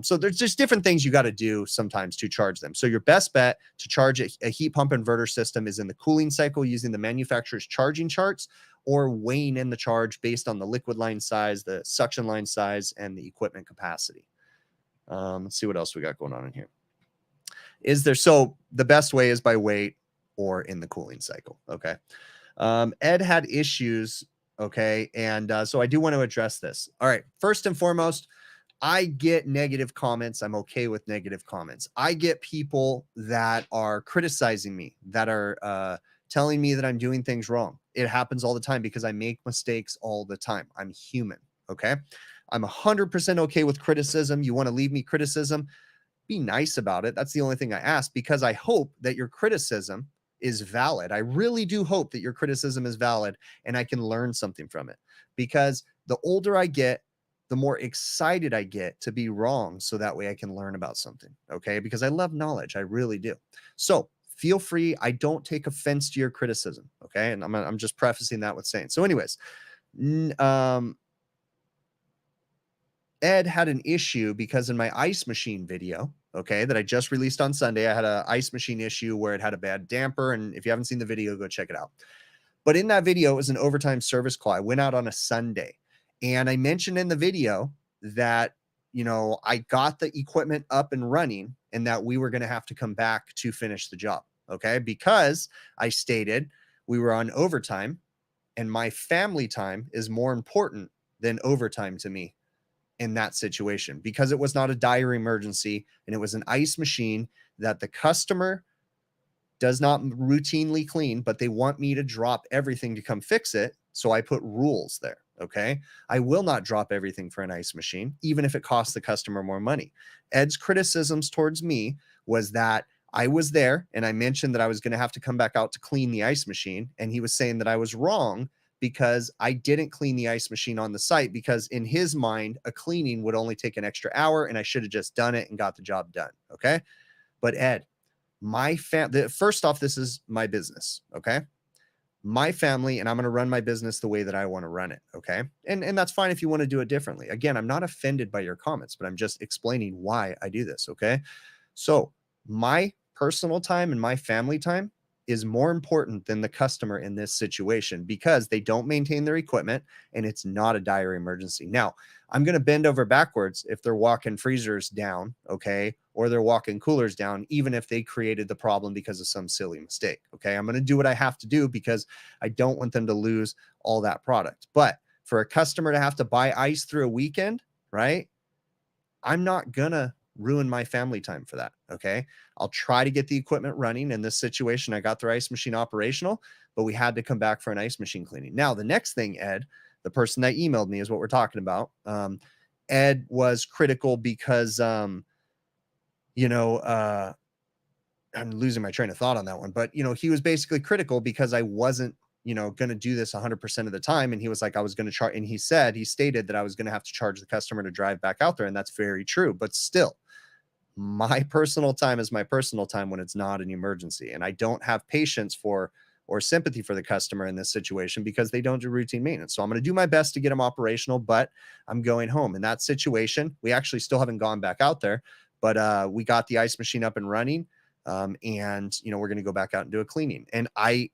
So there's just different things you got to do sometimes to charge them. So your best bet to charge a heat pump inverter system is in the cooling cycle using the manufacturer's charging charts, or weighing in the charge based on the liquid line size, the suction line size, and the equipment capacity. Let's see what else we got going on in here. So the best way is by weight or in the cooling cycle. Okay. Ed had issues. Okay. And so I do want to address this. All right. First and foremost, I get negative comments. I'm okay with negative comments. I get people that are criticizing me, that are telling me that I'm doing things wrong. It happens all the time because I make mistakes all the time. I'm human. Okay. I'm 100% okay with criticism. You want to leave me criticism? Be nice about it. That's the only thing I ask, because I hope that your criticism is valid. I really do hope that your criticism is valid and I can learn something from it, because the older I get, the more excited I get to be wrong. So that way I can learn about something. Okay. Because I love knowledge. I really do. So feel free. I don't take offense to your criticism. Okay. And I'm just prefacing that with saying, so anyways, Ed had an issue because in my ice machine video, okay, that I just released on Sunday, I had an ice machine issue where it had a bad damper. And if you haven't seen the video, go check it out. But in that video, it was an overtime service call. I went out on a Sunday, and I mentioned in the video that, I got the equipment up and running and that we were going to have to come back to finish the job. Okay. Because I stated we were on overtime, and my family time is more important than overtime to me in that situation, because it was not a dire emergency, and it was an ice machine that the customer does not routinely clean, but they want me to drop everything to come fix it. So I put rules there. Okay. I will not drop everything for an ice machine, even if it costs the customer more money. Ed's criticisms towards me was that I was there and I mentioned that I was going to have to come back out to clean the ice machine. And he was saying that I was wrong because I didn't clean the ice machine on the site, because in his mind, a cleaning would only take an extra hour and I should have just done it and got the job done. Okay. But Ed, First off, this is my business. Okay. My family, and I'm going to run my business the way that I want to run it. Okay. And that's fine if you want to do it differently. Again, I'm not offended by your comments, but I'm just explaining why I do this. Okay. So my personal time and my family time is more important than the customer in this situation because they don't maintain their equipment and it's not a dire emergency. Now, I'm going to bend over backwards if they're walking freezers down, okay, or they're walking coolers down, even if they created the problem because of some silly mistake, okay? I'm going to do what I have to do because I don't want them to lose all that product. But for a customer to have to buy ice through a weekend, right? I'm not going to ruin my family time for that, okay? I'll try to get the equipment running. In this situation, I got their ice machine operational, but we had to come back for an ice machine cleaning. Now, the next thing, Ed, the person that emailed me is what we're talking about. Ed was critical because, you know, I'm losing my train of thought on that one, but, you know, he was basically critical because I wasn't, you know, going to do this 100% of the time. And he was like, I was going to charge. And he stated that I was going to have to charge the customer to drive back out there. And that's very true. But still, my personal time is my personal time when it's not an emergency. And I don't have patience for or sympathy for the customer in this situation because they don't do routine maintenance. So I'm going to do my best to get them operational, but I'm going home. In that situation, we actually still haven't gone back out there, but we got the ice machine up and running. And, you know, we're going to go back out and do a cleaning. And I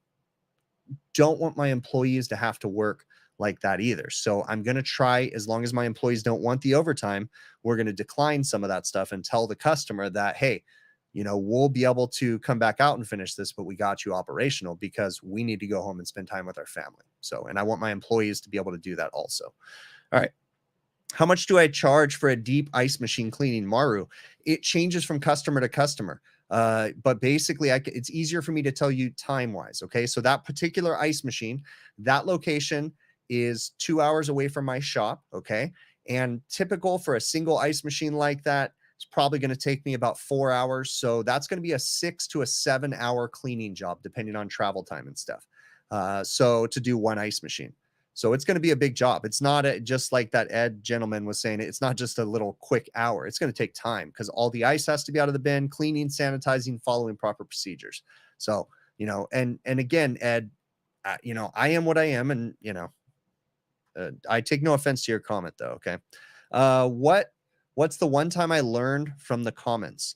don't want my employees to have to work like that either. So I'm going to try, as long as my employees don't want the overtime, we're going to decline some of that stuff and tell the customer that, hey, you know, we'll be able to come back out and finish this, but we got you operational because we need to go home and spend time with our family. So, and I want my employees to be able to do that also. All right. How much do I charge for a deep ice machine cleaning, Maru? It changes from customer to customer. But basically, it's easier for me to tell you time-wise, okay? So that particular ice machine, that location is 2 hours away from my shop, okay? And typical for a single ice machine like that, it's probably going to take me about 4 hours. So that's going to be a 6 to 7 hour cleaning job, depending on travel time and stuff. So to do one ice machine. So it's going to be a big job. It's not just like that Ed gentleman was saying, it's not just a little quick hour. It's going to take time because all the ice has to be out of the bin, cleaning, sanitizing, following proper procedures. So, you know, and again, Ed, you know, I am what I am. And, you know, I take no offense to your comment though. Okay. What's the one time I learned from the comments?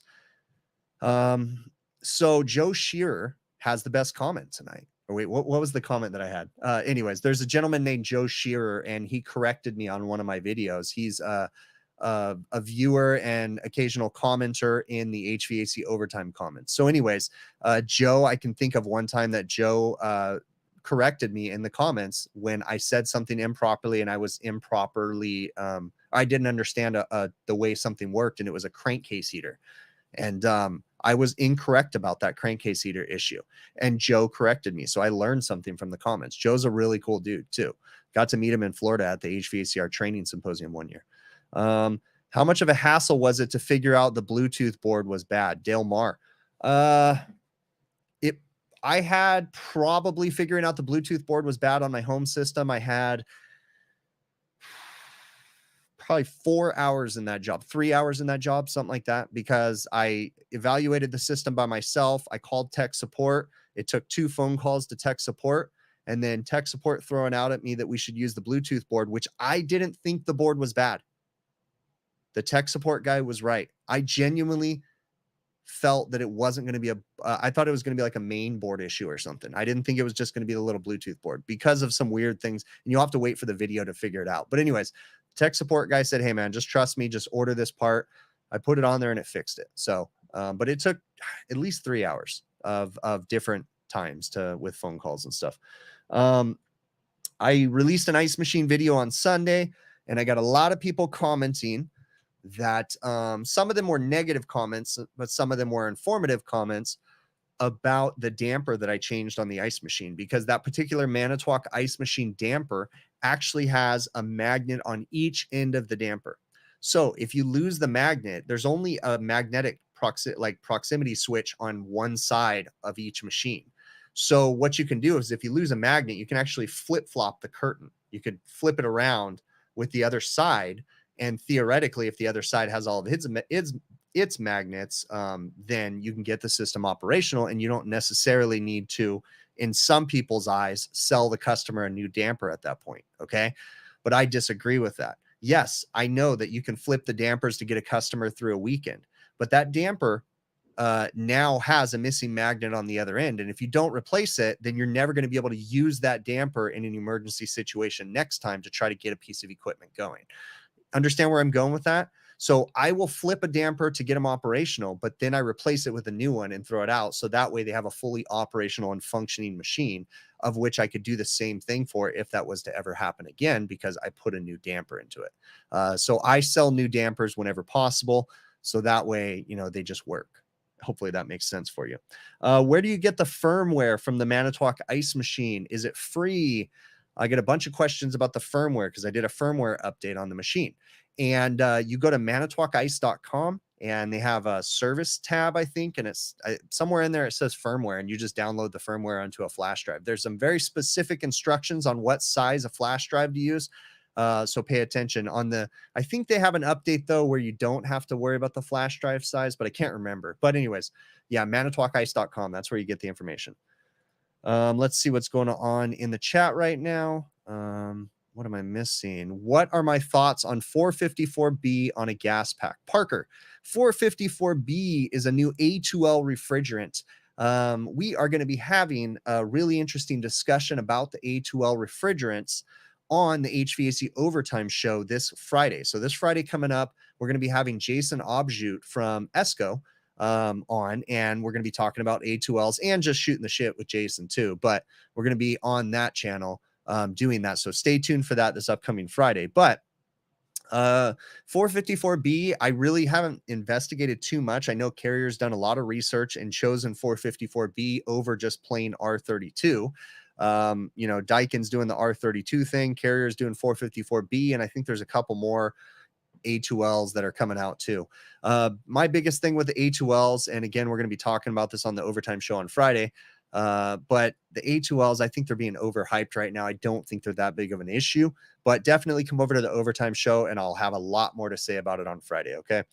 So Joe Shearer has the best comment tonight. Or wait, what was the comment that I had? Anyways, there's a gentleman named Joe Shearer, and he corrected me on one of my videos. He's a viewer and occasional commenter in the HVAC overtime comments. So anyways, Joe, I can think of one time that Joe corrected me in the comments when I said something improperly and I was improperly, I didn't understand the way something worked, and it was a crankcase heater. And I was incorrect about that crankcase heater issue. And Joe corrected me. So I learned something from the comments. Joe's a really cool dude too. Got to meet him in Florida at the HVACR training symposium one year. How much of a hassle was it to figure out the Bluetooth board was bad? Dale Marr. I had probably figuring out the Bluetooth board was bad on my home system. I had probably 4 hours in that job, 3 hours in that job, something like that, because I evaluated the system by myself. I called tech support. It took 2 phone calls to tech support, and then tech support throwing out at me that we should use the Bluetooth board, which I didn't think the board was bad. The tech support guy was right. I genuinely felt that it wasn't going to be I thought it was going to be like a main board issue or something. I didn't think it was just going to be the little Bluetooth board because of some weird things. And you'll have to wait for the video to figure it out. But anyways, tech support guy said, hey man, just trust me, just order this part. I put it on there and it fixed it. So, but it took at least 3 hours of different times with phone calls and stuff. I released an ice machine video on Sunday, and I got a lot of people commenting that some of them were negative comments, but some of them were informative comments about the damper that I changed on the ice machine, because that particular Manitowoc ice machine damper actually has a magnet on each end of the damper. So if you lose the magnet, there's only a magnetic proximity switch on one side of each machine. So what you can do is if you lose a magnet, you can actually flip-flop the curtain. You could flip it around with the other side. And theoretically, if the other side has all of its its magnets, then you can get the system operational, and you don't necessarily need to, in some people's eyes, sell the customer a new damper at that point. Okay. But I disagree with that. Yes, I know that you can flip the dampers to get a customer through a weekend, but that damper now has a missing magnet on the other end. And if you don't replace it, then you're never going to be able to use that damper in an emergency situation next time to try to get a piece of equipment going. Understand where I'm going with that? So I will flip a damper to get them operational, but then I replace it with a new one and throw it out. So that way they have a fully operational and functioning machine, of which I could do the same thing for if that was to ever happen again, because I put a new damper into it. So I sell new dampers whenever possible. So that way, they just work. Hopefully that makes sense for you. Where do you get the firmware from the Manitowoc ice machine? Is it free? I get a bunch of questions about the firmware because I did a firmware update on the machine. And you go to manitowocice.com and they have a service tab, I think, and it's somewhere in there it says firmware, and you just download the firmware onto a flash drive. There's some very specific instructions on what size of flash drive to use. So pay attention on I think they have an update though, where you don't have to worry about the flash drive size, but I can't remember. But anyways, yeah, manitowocice.com. That's where you get the information. Let's see what's going on in the chat right now. What am I missing? What are my thoughts on 454B on a gas pack? Parker, 454B is a new A2L refrigerant. We are going to be having a really interesting discussion about the A2L refrigerants on the HVAC Overtime show this Friday. So this Friday coming up, we're going to be having Jason Objut from ESCO on, and we're going to be talking about A2Ls and just shooting the shit with Jason too. But we're going to be on that channel doing that. So stay tuned for that this upcoming Friday. But 454B, I really haven't investigated too much. I know Carrier's done a lot of research and chosen 454B over just plain R32. Daikin's doing the R32 thing. Carrier's doing 454B, and I think there's a couple more A2Ls that are coming out too. My biggest thing with the A2Ls, and again, we're going to be talking about this on the Overtime show on Friday, but the A2Ls, I think they're being overhyped right now. I don't think they're that big of an issue, but definitely come over to the Overtime show and I'll have a lot more to say about it on Friday. Okay.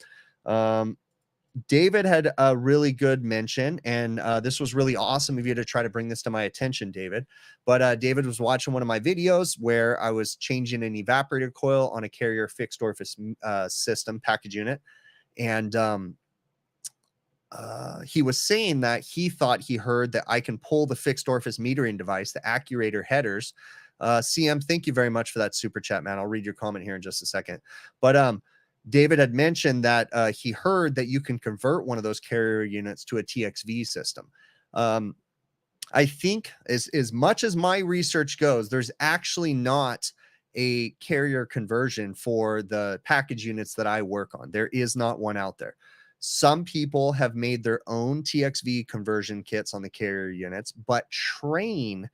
David had a really good mention, and this was really awesome of you to try to bring this to my attention, David. But David was watching one of my videos where I was changing an evaporator coil on a Carrier fixed orifice system package unit. And he was saying that he thought he heard that I can pull the fixed orifice metering device, the Accurator headers. CM, thank you very much for that super chat, man. I'll read your comment here in just a second. But David had mentioned that he heard that you can convert one of those Carrier units to a TXV system. I think as much as my research goes, there's actually not a Carrier conversion for the package units that I work on. There is not one out there. Some people have made their own TXV conversion kits on the Carrier units, but Trane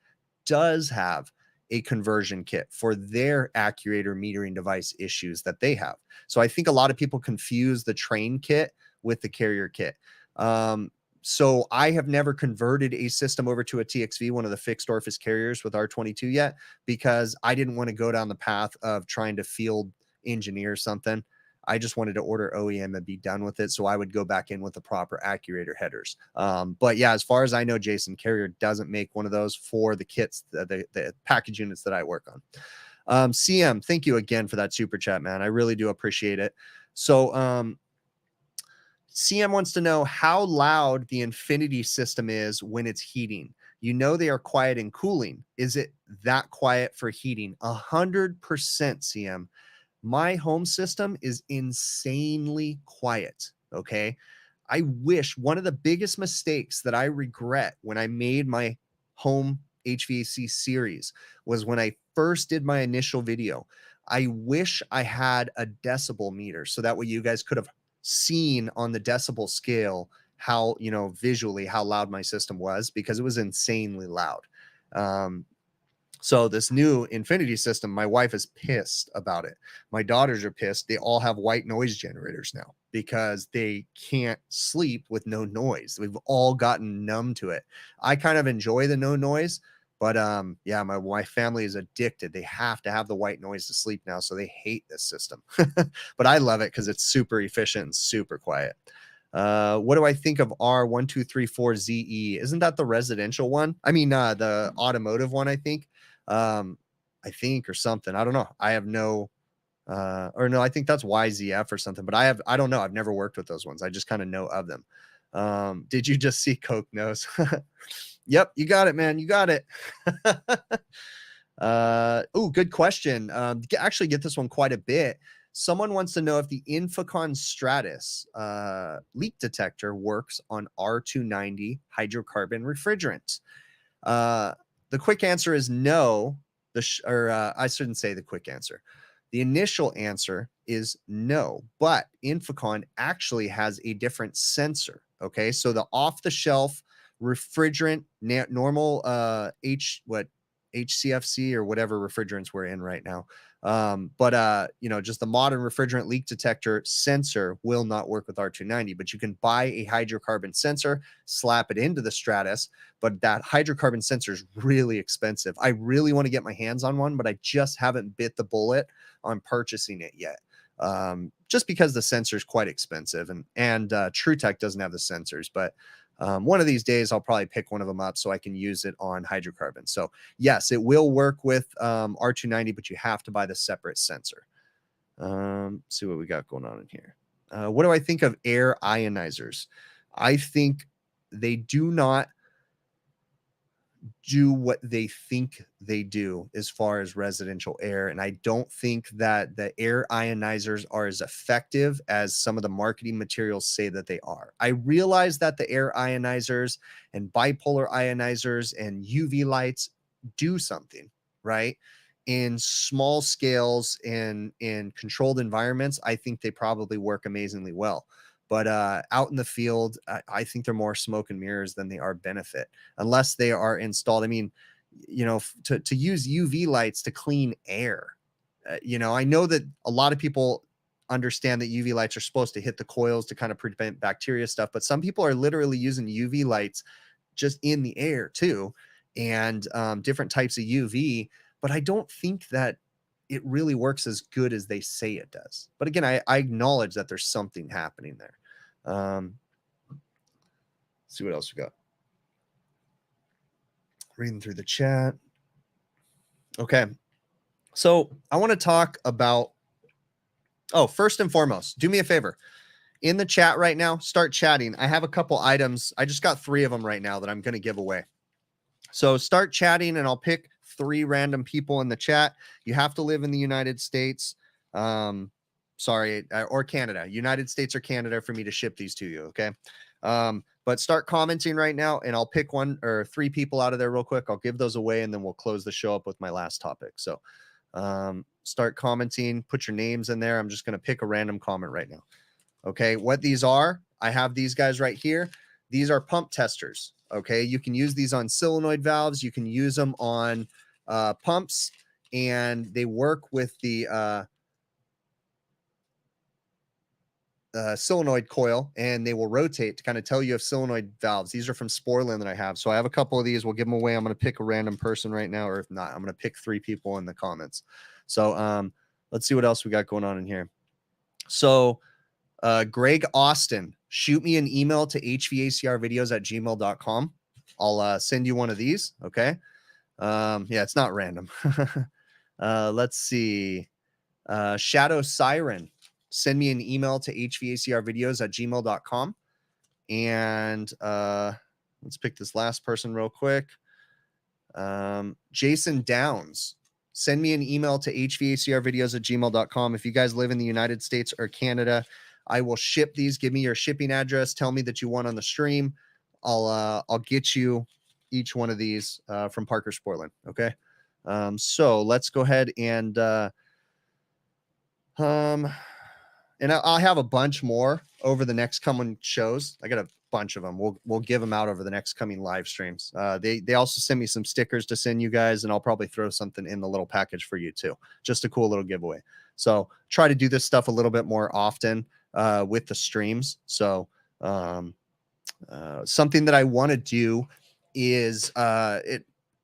does have a conversion kit for their Accurator metering device issues that they have. So I think a lot of people confuse the Trane kit with the Carrier kit. So I have never converted a system over to a TXV, one of the fixed orifice carriers with R22 yet, because I didn't want to go down the path of trying to field engineer something. I just wanted to order OEM and be done with it. So I would go back in with the proper Accurator headers. But yeah, as far as I know, Jason, Carrier doesn't make one of those for the kits, the package units that I work on. CM, thank you again for that super chat, man. I really do appreciate it. So CM wants to know how loud the Infinity system is when it's heating. You know they are quiet and cooling. Is it that quiet for heating? 100% CM. My home system is insanely quiet. Okay. I wish one of the biggest mistakes that I regret when I made my home HVAC series was when I first did my initial video. I wish I had a decibel meter so that way you guys could have seen on the decibel scale how, visually how loud my system was, because it was insanely loud. So this new Infinity system, my wife is pissed about it. My daughters are pissed. They all have white noise generators now because they can't sleep with no noise. We've all gotten numb to it. I kind of enjoy the no noise, But yeah, my family is addicted. They have to have the white noise to sleep now, so they hate this system. But I love it because it's super efficient and super quiet. What do I think of R1234ZE? Isn't that the residential one? I mean, the automotive one, I think. Or something. I don't know. I have no, or no, I think that's YZF or something, but I don't know. I've never worked with those ones. I just kind of know of them. Did you just see Coke Nose? Yep, you got it, man. You got it. Oh, good question. Actually get this one quite a bit. Someone wants to know if the Infocon Stratus leak detector works on R290 hydrocarbon refrigerants. The quick answer is no. I shouldn't say the quick answer. The initial answer is no, but Infocon actually has a different sensor. Okay, so the off-the-shelf refrigerant, normal HCFC or whatever refrigerants we're in right now. Just the modern refrigerant leak detector sensor will not work with R290, but you can buy a hydrocarbon sensor, slap it into the Stratus, but that hydrocarbon sensor is really expensive. I really want to get my hands on one, but I just haven't bit the bullet on purchasing it yet. Just because the sensor is quite expensive, and TruTech doesn't have the sensors, but one of these days I'll probably pick one of them up so I can use it on hydrocarbons. So yes, it will work with R290, but you have to buy the separate sensor. See what we got going on in here. What do I think of air ionizers? I think they do not do what they think they do as far as residential air. And I don't think that the air ionizers are as effective as some of the marketing materials say that they are. I realize that the air ionizers and bipolar ionizers and UV lights do something, right? In small scales and in controlled environments, I think they probably work amazingly well. But out in the field, I think they're more smoke and mirrors than they are benefit, unless they are installed. I mean, to use UV lights to clean air, I know that a lot of people understand that UV lights are supposed to hit the coils to kind of prevent bacteria stuff, but some people are literally using UV lights just in the air too, and different types of UV. But I don't think that it really works as good as they say it does. But again, I acknowledge that there's something happening there. See what else we got. Reading through the chat. Okay. So I want to talk about, first and foremost, do me a favor. In the chat right now, start chatting. I have a couple items. I just got 3 of them right now that I'm going to give away. So start chatting and I'll pick 3 random people in the chat. You have to live in the United States. Or Canada, United States or Canada for me to ship these to you. Okay. But start commenting right now and I'll pick 1 or 3 people out of there real quick. I'll give those away and then we'll close the show up with my last topic. So, start commenting, put your names in there. I'm just going to pick a random comment right now. Okay. What these are, I have these guys right here. These are pump testers. Okay. You can use these on solenoid valves. You can use them on, pumps, and they work with the, solenoid coil, and they will rotate to kind of tell you if solenoid valves. These are from Sporlan that I have. So I have a couple of these. We'll give them away. I'm going to pick a random person right now, or if not, I'm going to pick 3 people in the comments. So let's see what else we got going on in here. So Greg Austin, shoot me an email to hvacrvideos@gmail.com. I'll send you one of these. Okay. Yeah, it's not random. Let's see. Shadow Siren, send me an email to hvacrvideos@gmail.com. And let's pick this last person real quick. Jason Downs, send me an email to hvacrvideos@gmail.com. If you guys live in the United States or Canada, I will ship these. Give me your shipping address. Tell me that you want on the stream. I'll get you each one of these from Parker Sportland. Okay. So let's go ahead and I'll have a bunch more over the next coming shows. I got a bunch of them. We'll give them out over the next coming live streams. They also send me some stickers to send you guys, and I'll probably throw something in the little package for you too. Just a cool little giveaway. So try to do this stuff a little bit more often with the streams. So something that I want to do is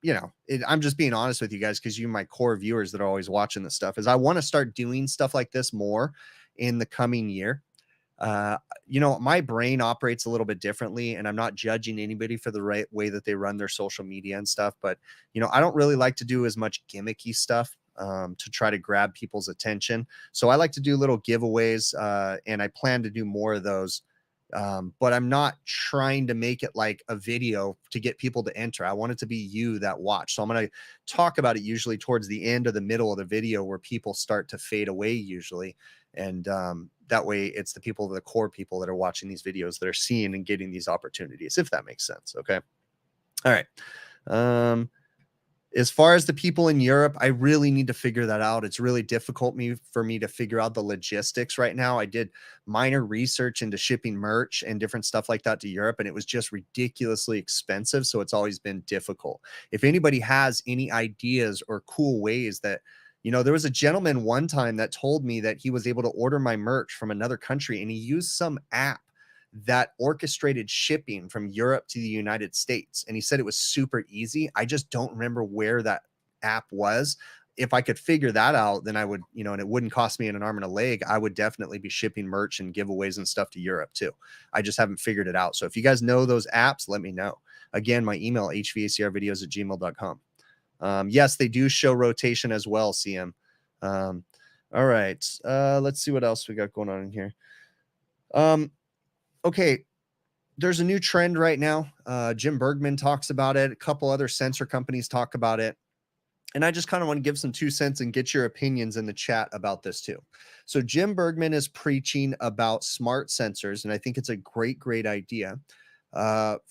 I'm just being honest with you guys, because you, my core viewers that are always watching this stuff, is I want to start doing stuff like this more in the coming year. My brain operates a little bit differently, and I'm not judging anybody for the right way that they run their social media and stuff. But, I don't really like to do as much gimmicky stuff to try to grab people's attention. So I like to do little giveaways, and I plan to do more of those. But I'm not trying to make it like a video to get people to enter. I want it to be you that watch. So I'm going to talk about it usually towards the end or the middle of the video, where people start to fade away usually. And that way it's the core people that are watching these videos that are seeing and getting these opportunities, if that makes sense. Okay. All right. As far as the people in Europe, I really need to figure that out. It's really difficult for me to figure out the logistics right now. I did minor research into shipping merch and different stuff like that to Europe, and it was just ridiculously expensive. So it's always been difficult. If anybody has any ideas or cool ways that, there was a gentleman one time that told me that he was able to order my merch from another country, and he used some app that orchestrated shipping from Europe to the United States. And he said it was super easy. I just don't remember where that app was. If I could figure that out, then I would, and it wouldn't cost me an arm and a leg, I would definitely be shipping merch and giveaways and stuff to Europe too. I just haven't figured it out. So if you guys know those apps, let me know. Again, my email, hvacrvideos@gmail.com. Yes, they do show rotation as well, CM. All right. Let's see what else we got going on in here. Okay, there's a new trend right now. Jim Bergman talks about it. A couple other sensor companies talk about it. And I just kind of want to give some 2 cents and get your opinions in the chat about this too. So Jim Bergman is preaching about smart sensors, and I think it's a great, great idea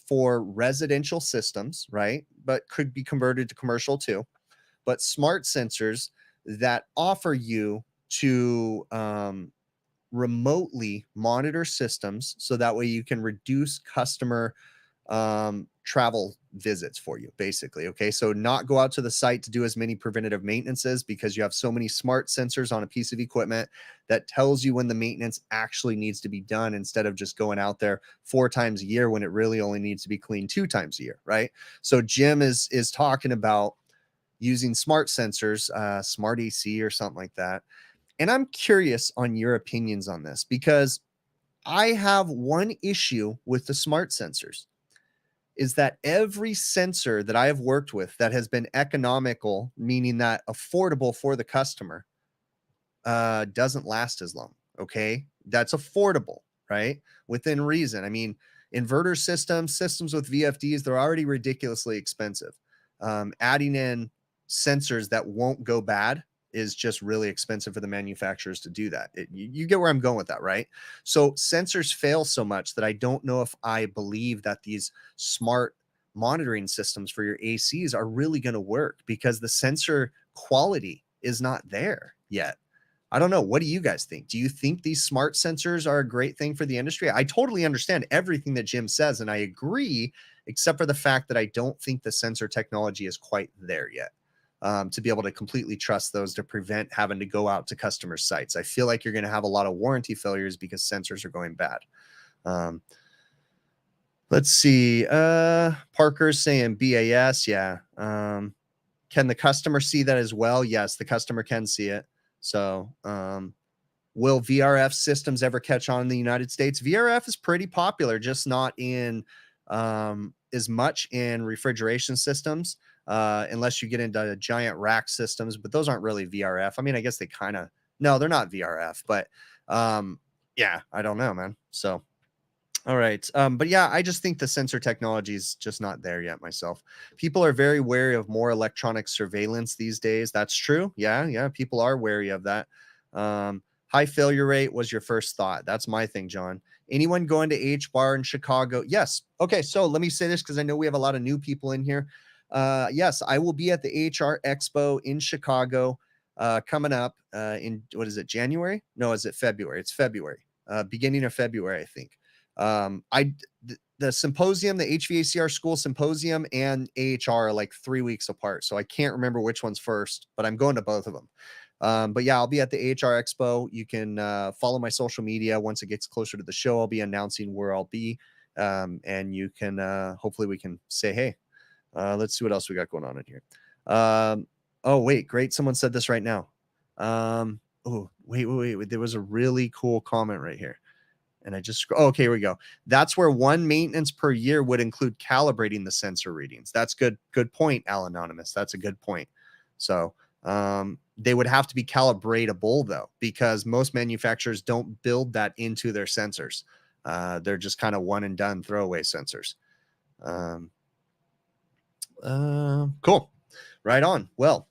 for residential systems, right? But could be converted to commercial too. But smart sensors that offer you to remotely monitor systems, so that way you can reduce customer travel visits for you, basically. Okay, so not go out to the site to do as many preventative maintenances, because you have so many smart sensors on a piece of equipment that tells you when the maintenance actually needs to be done, instead of just going out there 4 times a year when it really only needs to be cleaned 2 times a year, right? So Jim is talking about using smart sensors, smart AC or something like that. And I'm curious on your opinions on this, because I have one issue with the smart sensors, is that every sensor that I have worked with that has been economical, meaning that affordable for the customer, doesn't last as long. Okay. That's affordable, right? Within reason. I mean, inverter systems with VFDs, they're already ridiculously expensive. Adding in sensors that won't go bad is just really expensive for the manufacturers to do that. You get where I'm going with that, right? So sensors fail so much that I don't know if I believe that these smart monitoring systems for your ACs are really going to work, because the sensor quality is not there yet. I don't know. What do you guys think? Do you think these smart sensors are a great thing for the industry? I totally understand everything that Jim says, and I agree, except for the fact that I don't think the sensor technology is quite there yet. To be able to completely trust those to prevent having to go out to customer sites. I feel like you're going to have a lot of warranty failures because sensors are going bad. Let's see. Parker's saying BAS. Yeah. Can the customer see that as well? Yes, the customer can see it. So will VRF systems ever catch on in the United States? VRF is pretty popular, just not in as much in refrigeration systems. Unless you get into giant rack systems, but those aren't really VRF. I mean, I guess they kind of, no, they're not VRF, but yeah, I don't know, man. So, all right. But yeah, I just think the sensor technology is just not there yet myself. People are very wary of more electronic surveillance these days. That's true. Yeah. People are wary of that. High failure rate was your first thought. That's my thing, John. Anyone going to H-Bar in Chicago? Yes. Okay. So let me say this, because I know we have a lot of new people in here. Yes, I will be at the HR Expo in Chicago coming up in, what is it, January? No, is it February? It's February, beginning of February, I think. The symposium, the HVACR school symposium and AHR are like 3 weeks apart. So I can't remember which one's first, but I'm going to both of them. But yeah, I'll be at the HR Expo. You can follow my social media. Once it gets closer to the show, I'll be announcing where I'll be. And you can, hopefully we can say, hey. Let's see what else we got going on in here. Oh, wait, great. Someone said this right now. Oh, wait. There was a really cool comment right here. And I just, okay, here we go. That's where one maintenance per year would include calibrating the sensor readings. That's good. Good point, Al Anonymous. That's a good point. So they would have to be calibratable though, because most manufacturers don't build that into their sensors. They're just kind of one and done throwaway sensors. Cool. Right on. Well,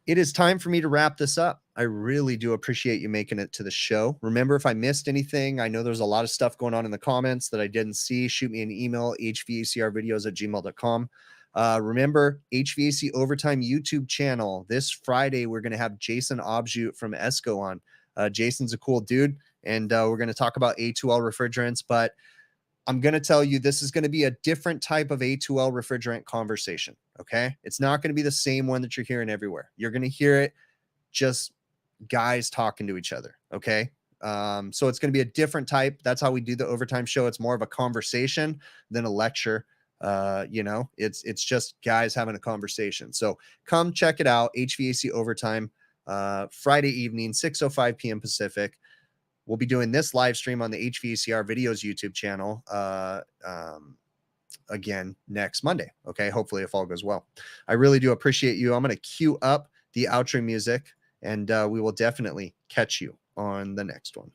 it is time for me to wrap this up. I really do appreciate you making it to the show. Remember, if I missed anything, I know there's a lot of stuff going on in the comments that I didn't see. Shoot me an email, hvacrvideos@gmail.com. Remember, HVAC Overtime YouTube channel. This Friday, we're going to have Jason Objut from ESCO on. Jason's a cool dude, and we're going to talk about A2L refrigerants, but I'm going to tell you this is going to be a different type of A2L refrigerant conversation, okay? It's not going to be the same one that you're hearing everywhere. You're going to hear it just guys talking to each other, okay? So it's going to be a different type. That's how we do the overtime show. It's more of a conversation than a lecture. It's just guys having a conversation. So come check it out, HVAC Overtime, Friday evening, 6:05 p.m. Pacific. We'll be doing this live stream on the HVACR Videos YouTube channel again next Monday. Okay, hopefully if all goes well. I really do appreciate you. I'm going to cue up the outro music, and we will definitely catch you on the next one.